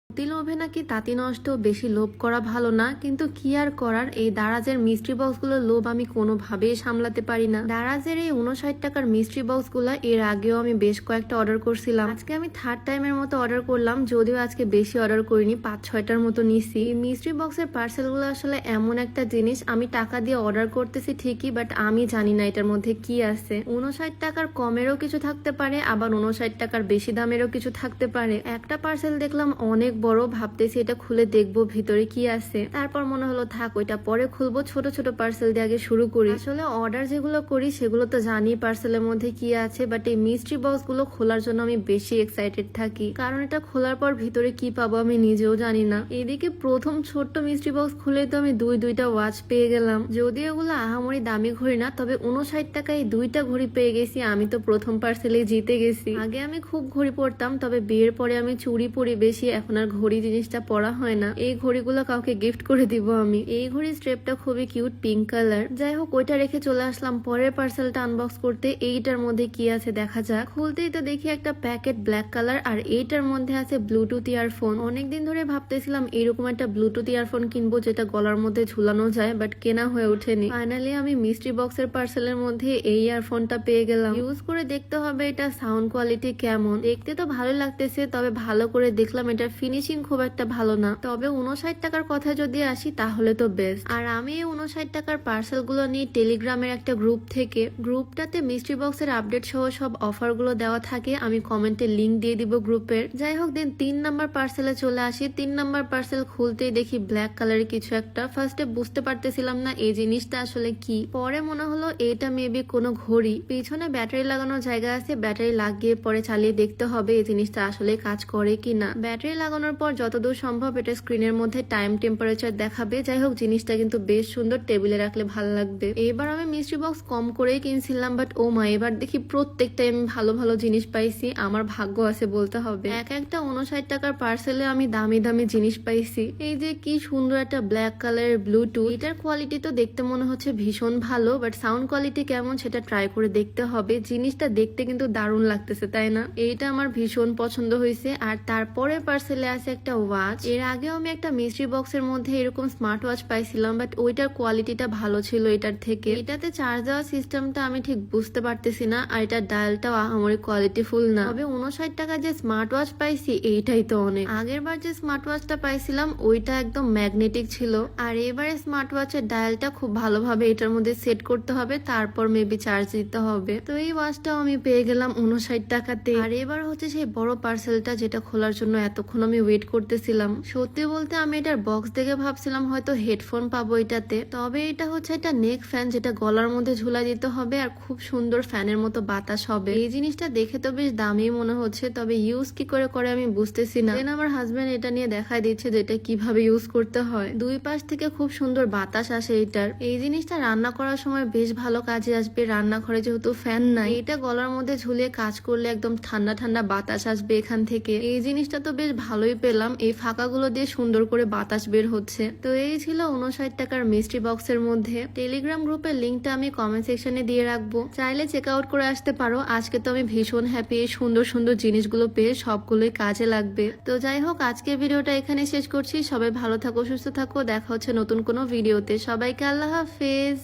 অতি লোভে নাকি তাঁতি নষ্ট, বেশি লোভ করা ভালো না, কিন্তু কি আর করার, এই দারাজের মিস্ট্রি বক্সগুলোর লোভ আমি কোনোভাবেই সামলাতে পারি না। দারাজের এই 59 টাকার মিস্ট্রি বক্সগুলো এর আগেও আমি বেশ কয়েকটা অর্ডার করছিলাম। আজকে আমি থার্ড টাইমের মতো অর্ডার করলাম, যদিও আজকে বেশি অর্ডার করিনি, 5-6টার মতো নিছি। এই মিস্ট্রি বক্সের পার্সেলগুলো আসলে এমন একটা জিনিস, আমি টাকা দিয়ে অর্ডার করতেছি ঠিকই, বাট আমি জানি না এটার মধ্যে কি আছে। 59 টাকার কমেরও কিছু থাকতে পারে, আবার 59 টাকার বেশি দামেরও কিছু থাকতে পারে। একটা পার্সেল দেখলাম অনেক বড়, ভাবতেছি এটা খুলে দেখবো ভিতরে কি আছে, তারপর মনে হলো থাক ওইটা পরে খুলবো, ছোট ছোট পার্সেল দিয়ে আগে শুরু করি। আসলে অর্ডার যেগুলো করি সেগুলো তো জানি পার্সেলের মধ্যে কি আছে, বাট এই মিস্ট্রি বক্স গুলো খোলার জন্য আমি বেশি এক্সাইটেড থাকি, কারণ এটা খোলার পর ভিতরে কি পাবো আমি নিজেও জানি না। এদিকে প্রথম ছোট্ট মিস্ট্রি বক্স খুলে তো আমি দুইটা ওয়াচ পেয়ে গেলাম, যদিও এগুলো আহামরি দামি ঘড়ি না, তবে 59 টাকায় 2টা ঘড়ি পেয়ে গেছি। আমি তো প্রথম পার্সেলে জিতে গেছি। আগে আমি খুব ঘড়ি পরতাম, তবে বিয়ের পরে আমি চুড়ি পরি বেশি, এখন আর ঘড়ি জিনিসটা পরা হয় না। এই ঘড়িগুলো কাউকে গিফট করে দিব আমি। এই ঘড়ির স্ট্রেপটা খুবই কিউট, পিঙ্ক কালার। যাই হোক, ওইটা রেখে চলে আসলাম পরের পার্সেলটা আনবক্স করতে। এইটার মধ্যে কি আছে দেখা যাক। খুলতেই তো দেখি একটা প্যাকেট ব্ল্যাক কালার, আর এইটার মধ্যে আছে ব্লুটুথ ইয়ারফোন। অনেকদিন ধরে ভাবতেছিলাম এরকম একটা ব্লুটুথ ইয়ারফোন কিনবো যেটা গলার মধ্যে ঝুলানো যায়, বাট কেনা হয়ে ওঠেনি। ফাইনালি আমি মিস্ট্রি বক্সের পার্সেলের মধ্যে এই ইয়ারফোনটা পেয়ে গেলাম। ইউজ করে দেখতে হবে এটা সাউন্ড কোয়ালিটি কেমন। দেখতে তো ভালো লাগতেছে, তবে ভালো করে দেখলাম এটার ফিনিশিং খুব একটা ভালো না। তবে 59 টাকার কথা যদি আসি তাহলে তো বেস্ট। আর আমি এই 59 টাকার পার্সেল গুলো নিয়ে টেলিগ্রামের একটা গ্রুপ থেকে, গ্রুপটাতে মিস্ট্রি বক্সের আপডেট সহ সব অফার গুলো দেওয়া থাকে, আমি কমেন্টে লিঙ্ক দিয়ে দিব গ্রুপের। যাই হোক, দিন 3 নাম্বার পার্সেলে চলে আসি। 3 নাম্বার পার্সেল খুলতেই দেখি ব্ল্যাক কালারের কিছু একটা। ফার্স্টে বুঝতে পারতেছিলাম না এই জিনিসটা আসলে কি, পরে মনে হলো এটা মেবি কোনো ঘড়ি। পিছনে ব্যাটারি লাগানোর জায়গা আছে, ব্যাটারি লাগিয়ে পরে চালিয়ে দেখতে হবে এই জিনিসটা আসলে কাজ করে কিনা। ব্যাটারি লাগানোর পর যতদূর সম্ভব এটা স্ক্রিনের মধ্যে টাইম টেম্পারেচার দেখাবে। যাই হোক, জিনিসটা কিন্তু বেশ সুন্দর, টেবিলে রাখলে ভালো লাগবে। এবার আমি মিস্ট্রি বক্স কম করেই কিনছিলাম, বাট ও মা, এবার দেখি প্রত্যেকটাই আমি ভালো ভালো জিনিস পাইছি। আমার ভাগ্য আছে বলতে হবে। একটা 59 টাকার পার্সেলে আমি দামি দামি জিনিস পাইছি। এই যে কি সুন্দর একটা ব্ল্যাক কালারের ব্লুটুথ, এটার কোয়ালিটি তো দেখতে মনে হচ্ছে ভীষণ ভালো, বাট সাউন্ড কোয়ালিটি কেমন সেটা ট্রাই করে দেখতে হবে। জিনিসটা দেখতে কিন্তু দারুণ লাগতেছে, তাই না? এইটা আমার ভীষণ পছন্দ হয়েছে। আর তারপরে পার্সেলে আছে একটা ওয়াচ। এর আগেও আমি একটা মিস্ট্রি বক্সের মধ্যে এরকম স্মার্ট ওয়াচ পাইছিলাম, বাট ওইটার কোয়ালিটিটা ভালো ছিল এটার থেকে। এটাতে চার্জ দেওয়ার সিস্টেমটা আমি ঠিক বুঝতে পারতেছি না, আর এটার ডায়ালটাও আহামরি কোয়ালিটিফুল না। তবে 59 টাকা যে স্মার্ট ওয়াচ পাইছি এইটাই তো অনেক। আগের বার যে স্মার্ট ওয়াচটা পাইছিলাম ওইটা একদম ম্যাগনেটিক ছিল, আর এবারে স্মার্ট ওয়াচের ডায়ালটা খুব ভালোভাবে এটার মধ্যে সেট করতে হবে, তারপর মেবি চার্জ দিতে হবে। তো এই ওয়াচটাও আমি পেয়ে গেলাম 59 টাকাতে। আর এবার হচ্ছে সেই বড় পার্সেলটা, যেটা খোলার জন্য এতক্ষণ আমি ওয়েট করতেছিলাম। সত্যি বলতে আমি এটার বক্স দেখে ভাবছিলাম হয়তো হেডফোন পাবো এটাতে, তবে এটা হচ্ছে একটা নেক ফ্যান, যেটা গলার মধ্যে ঝুলা দিতে হবে, আর খুব সুন্দর ফ্যানের মতো বাতাস হবে। এই জিনিসটা দেখে তো বেশ দামি মনে হচ্ছে, তবে ইউজ কি করে করে আমি বুঝতেছি না। দেন আমার হাজবেন্ড এটা নিয়ে দেখাই দিচ্ছে যে এটা কিভাবে ইউজ করতে হয়। দুই পাশ থেকে খুব সুন্দর বাতাস আসে এটার। এই জিনিসটা রান্না করার সময় বেশ ভালো কাজে আসবে। রান্নাঘরে যেহেতু ফ্যান নাই, এটা গলার মধ্যে ঝুলিয়ে কাজ করলে একদম ঠান্ডা ঠান্ডা বাতাস আসবে এখান থেকে। এই জিনিসটা তো বেশ ভালোই পেলাম, এই ফাঁকাগুলো দিয়ে সুন্দর করে বাতাস বের হচ্ছে। তো এই ছিল 59 টাকার মিস্ট্রি বক্সের মধ্যে। টেলিগ্রাম গ্রুপের লিঙ্কটা আমি কমেন্ট সেকশনে দিয়ে রাখবো, চাইলে চেক আউট করে আসতে পারো। আজকে তো আমি ভীষণ হ্যাপি, এই সুন্দর সুন্দর জিনিসগুলো পেয়ে, সবগুলোই কাজে লাগবে। তো যাই হোক, আজকে ভিডিওটা এখানে শেষ করছি। সবাই ভালো থাকো, সুস্থ থাকো, দেখা হচ্ছে নতুন কোনো ভিডিওতে। সবাইকে আল্লাহ হাফেজ।